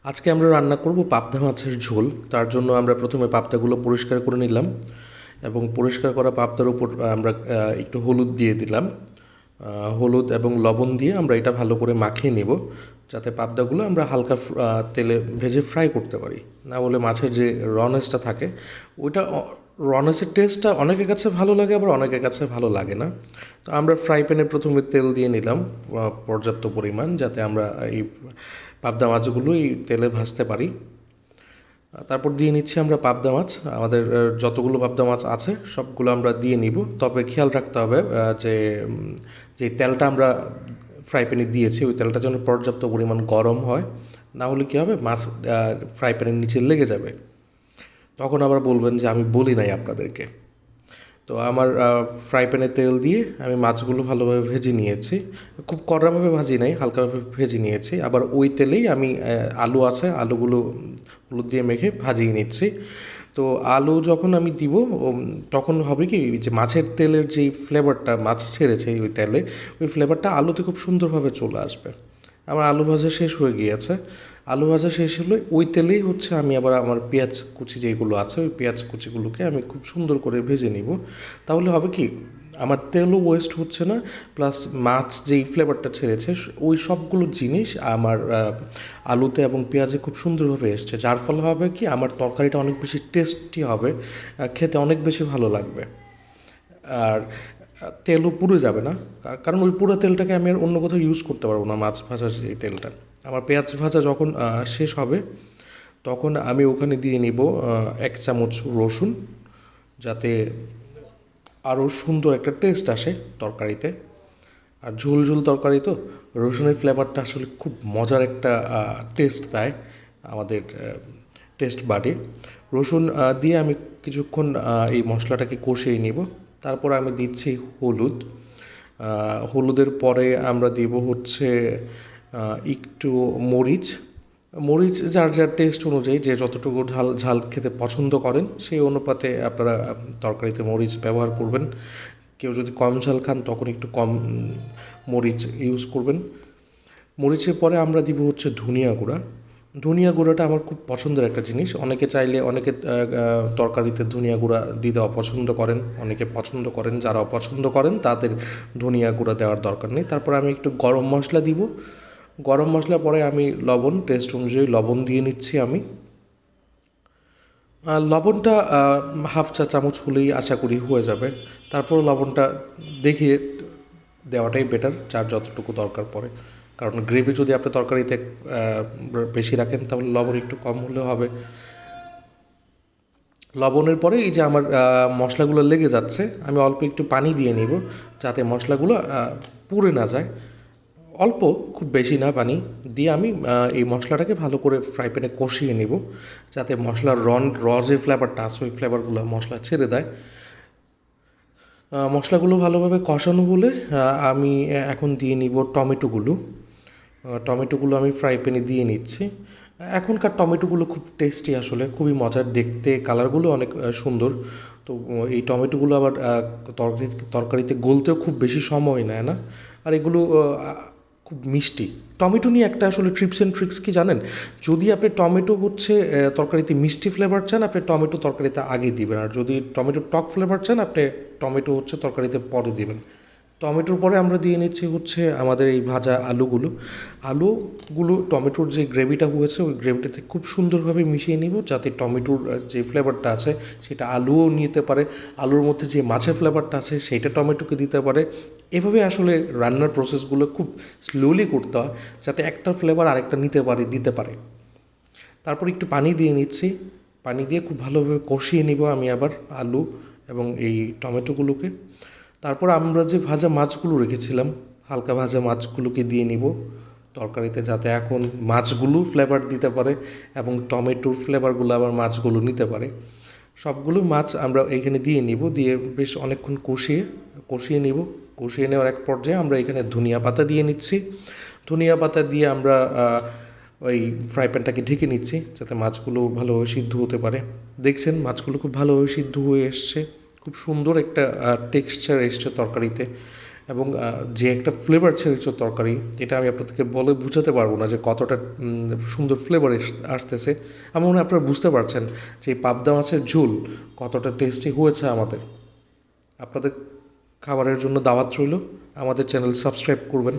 আজকে আমরা রান্না করব পাবদা মাছের ঝোল। তার জন্য আমরা প্রথমে পাবদাগুলো পরিষ্কার করে নিলাম এবং পরিষ্কার করা পাবদার উপর আমরা একটু হলুদ দিয়ে দিলাম। হলুদ এবং লবণ দিয়ে আমরা এটা ভালো করে মাখিয়ে নেব, যাতে পাবদাগুলো আমরা হালকা তেলে ভেজে ফ্রাই করতে পারি। না হলে মাছের যে রনেসটা থাকে ওইটা রনেসের টেস্টটা অনেকের কাছে ভালো লাগে, আবার অনেকের কাছে ভালো লাগে না। তো আমরা ফ্রাই প্যানে প্রথমে তেল দিয়ে নিলাম পর্যাপ্ত পরিমাণ, যাতে আমরা এই পাবদা মাছগুলো এই তেলে ভাজতে পারি। তারপর দিয়ে নিচ্ছি আমরা পাবদা মাছ। আমাদের যতগুলো পাবদা মাছ আছে সবগুলো আমরা দিয়ে নিব। তবে খেয়াল রাখতে হবে যে যে তেলটা আমরা ফ্রাই প্যানে দিয়েছি ওই তেলটা যেন পর্যাপ্ত পরিমাণ গরম হয়, না হলে কী হবে, মাছ ফ্রাই প্যানের নিচে লেগে যাবে। তখন আবার বলবেন যে আমি বলি নাই আপনাদেরকে। তো আমার ফ্রাই প্যানে তেল দিয়ে আমি মাছগুলো ভালোভাবে ভেজে নিয়েছি। খুব কড়াভাবে ভাজি নাই, হালকাভাবে ভেজে নিয়েছি। আবার ওই তেলেই আমি আলু আছে, আলুগুলো হলুদ দিয়ে মেখে ভাজিয়ে নিচ্ছি। তো আলু যখন আমি দিব তখন হবে কি, যে মাছের তেলের যেই ফ্লেভারটা মাছ ছেড়েছে ওই তেলে, ওই ফ্লেভারটা আলুতে খুব সুন্দরভাবে চলে আসবে। আমার আলু ভাজা শেষ হয়ে গিয়েছে। আলু ভাজা শেষ হলে ওই তেলেই আমি আবার আমার পেঁয়াজ কুচি যেগুলো আছে ওই পেঁয়াজ কুচিগুলোকে আমি খুব সুন্দর করে ভেজে নিব। তাহলে হবে কি, আমার তেলও ওয়েস্ট হচ্ছে না, প্লাস মাছ যেই ফ্লেভারটা ছেড়েছে ওই সবগুলো জিনিস আমার আলুতে এবং পেঁয়াজে খুব সুন্দরভাবে এসছে, যার ফলে হবে কি, আমার তরকারিটা অনেক বেশি টেস্টি হবে, খেতে অনেক বেশি ভালো লাগবে। আর তেলও পুড়ে যাবে না, কারণ ওই পুরো তেলটাকে আমি আর অন্য কোথাও ইউজ করতে পারবো না মাছ ভাজার এই তেলটা। আমার পেঁয়াজ ভাজা যখন শেষ হবে তখন আমি ওখানে দিয়ে নিব 1 চামচ রসুন, যাতে আরও সুন্দর একটা টেস্ট আসে তরকারিতে। আর ঝোল ঝোল তরকারি তো রসুনের ফ্লেভারটা আসলে খুব মজার একটা টেস্ট দেয় আমাদের টেস্ট বাডে। রসুন দিয়ে আমি কিছুক্ষণ এই মশলাটাকে কষিয়ে নিব। তারপর আমি দিচ্ছি হলুদ। হলুদের পরে আমরা দিব হচ্ছে একটু মরিচ। মরিচ যার যার টেস্ট অনুযায়ী, যে যতটুকু ঝাল ঝাল খেতে পছন্দ করেন সেই অনুপাতে আপনারা তরকারিতে মরিচ ব্যবহার করবেন। কেউ যদি কম ঝাল খান তখন একটু কম মরিচ ইউজ করবেন। মরিচের পরে আমরা দিব হচ্ছে ধনিয়া গুঁড়া। ধনিয়া গুঁড়াটা আমার খুব পছন্দের একটা জিনিস। অনেকে চাইলে অনেকে তরকারিতে ধনিয়া গুঁড়া দিতে অপছন্দ করেন, অনেকে পছন্দ করেন। যারা অপছন্দ করেন তাদের ধনিয়া গুঁড়া দেওয়ার দরকার নেই। তারপর আমি একটু গরম মশলা দিব। গরম মশলা পরে আমি লবণ, টেস্ট অনুযায়ী লবণ দিয়ে নিচ্ছি আমি। লবণটা 1/2 চা চামচ হলেই আশা করি হয়ে যাবে। তারপর লবণটা দেখে দেওয়াটাই বেটার, যার যতটুকু দরকার পড়ে। কারণ গ্রেভি যদি আপনি তরকারিতে বেশি রাখেন তাহলে লবণ একটু কম হলে হবে। লবণের পরে এই যে আমার মশলাগুলো লেগে যাচ্ছে, আমি অল্প একটু পানি দিয়ে নিব, যাতে মশলাগুলো পুড়ে না যায়। অল্প, খুব বেশি না পানি দিয়ে আমি এই মশলাটাকে ভালো করে ফ্রাই প্যানে কষিয়ে নিব, যাতে মশলার যে ফ্লেভারটা আছে ওই ফ্লেভারগুলো মশলা ছেড়ে দেয়। মশলাগুলো ভালোভাবে কষানো হলে আমি এখন দিয়ে নিব টমেটোগুলো। টমেটোগুলো আমি ফ্রাই প্যানে দিয়ে নিচ্ছি। এখনকার টমেটোগুলো খুব টেস্টি, আসলে খুবই মজার দেখতে, কালারগুলো অনেক সুন্দর। তো এই টমেটোগুলো আবার তরকারিতে গলতেও খুব বেশি সময় নেয় না, আর এগুলো খুব মিষ্টি। টমেটো নিয়ে একটা আসলে ট্রিপস অ্যান্ড ট্রিক্স কি জানেন, যদি আপনি টমেটো হচ্ছে তরকারিতে মিষ্টি ফ্লেভার চান, আপনি টমেটো তরকারিতে আগে দিবেন। আর যদি টমেটো টক ফ্লেভার চান, আপনি টমেটো হচ্ছে তরকারিতে পরে দিবেন। টমেটোর পরে আমরা দিয়ে নিচ্ছি হচ্ছে আমাদের এই ভাজা আলুগুলো টমেটোর যে গ্রেভিটা হয়েছে ওই গ্রেভিটাতে খুব সুন্দরভাবে মিশিয়ে নিব, যাতে টমেটোর যে ফ্লেভারটা আছে সেটা আলুও নিতে পারে, আলুর মধ্যে যে মাছের ফ্লেভারটা আছে সেইটা টমেটোকে দিতে পারে। এভাবে আসলে রান্নার প্রসেসগুলো খুব স্লোলি করতে হয়, যাতে একটা ফ্লেভার আরেকটা দিতে পারে। তারপর একটু পানি দিয়ে নিচ্ছি। পানি দিয়ে খুব ভালোভাবে কষিয়ে নিব আমি আবার আলু এবং এই টমেটোগুলোকে। তারপর আমরা যে ভাজা মাছগুলো রেখেছিলাম, হালকা ভাজা মাছগুলোকে দিয়ে নিব তরকারিতে, যাতে এখন মাছগুলো ফ্লেভার দিতে পারে এবং টমেটোর ফ্লেভারগুলো আবার মাছগুলো নিতে পারে। সবগুলো মাছ আমরা এখানে দিয়ে নিব, দিয়ে বেশ অনেকক্ষণ কষিয়ে নিব। কষিয়ে নেওয়ার এক পর্যায়ে আমরা এখানে ধনিয়া পাতা দিয়ে নিচ্ছি। ধনিয়া পাতা দিয়ে আমরা ওই ফ্রাই প্যানটাকে ঢেকে নিচ্ছি, যাতে মাছগুলো ভালোভাবে সিদ্ধ হতে পারে। দেখছেন মাছগুলো খুব ভালোভাবে সিদ্ধ হয়ে এসছে, খুব সুন্দর একটা টেক্সচার এসছে তরকারিতে। এবং যে একটা ফ্লেভার ছেড়েছে তরকারি, এটা আমি আপনাদেরকে বলে বোঝাতে পারবো না যে কতটা সুন্দর ফ্লেভার আসতেছে। আমার মনে হয় আপনারা বুঝতে পারছেন যে এই পাবদা মাছের ঝোল কতটা টেস্টি হয়েছে আমাদের। আপনাদের খাবারের জন্য দাওয়াত রইল, আমাদের চ্যানেল সাবস্ক্রাইব করবেন।